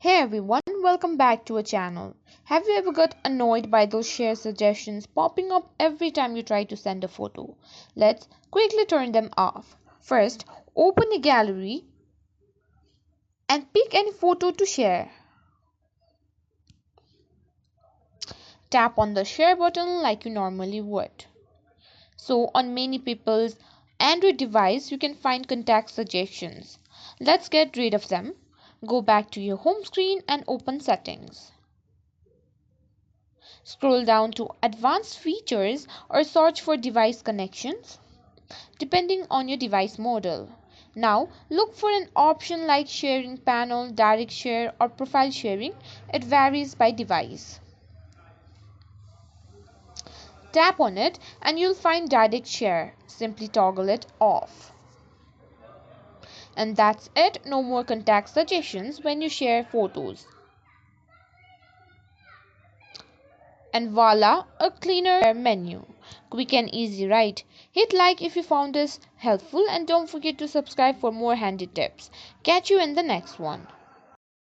Hey everyone, welcome back to our channel. Have you ever got annoyed by those share suggestions popping up every time you try to send a photo? Let's quickly turn them off. First, open a gallery and pick any photo to share. Tap on the share button like you normally would. So, on many people's Android device, you can find contact suggestions. Let's get rid of them. Go back to your home screen and open settings. Scroll down to Advanced Features or search for Device Connections, depending on your device model. Now, look for an option like Sharing Panel, Direct Share, or Profile Sharing. It varies by device. Tap on it and you'll find Direct Share. Simply toggle it off. And that's it. No more contact suggestions when you share photos. And voila, a cleaner menu. Quick and easy, right? Hit like if you found this helpful and don't forget to subscribe for more handy tips. Catch you in the next one.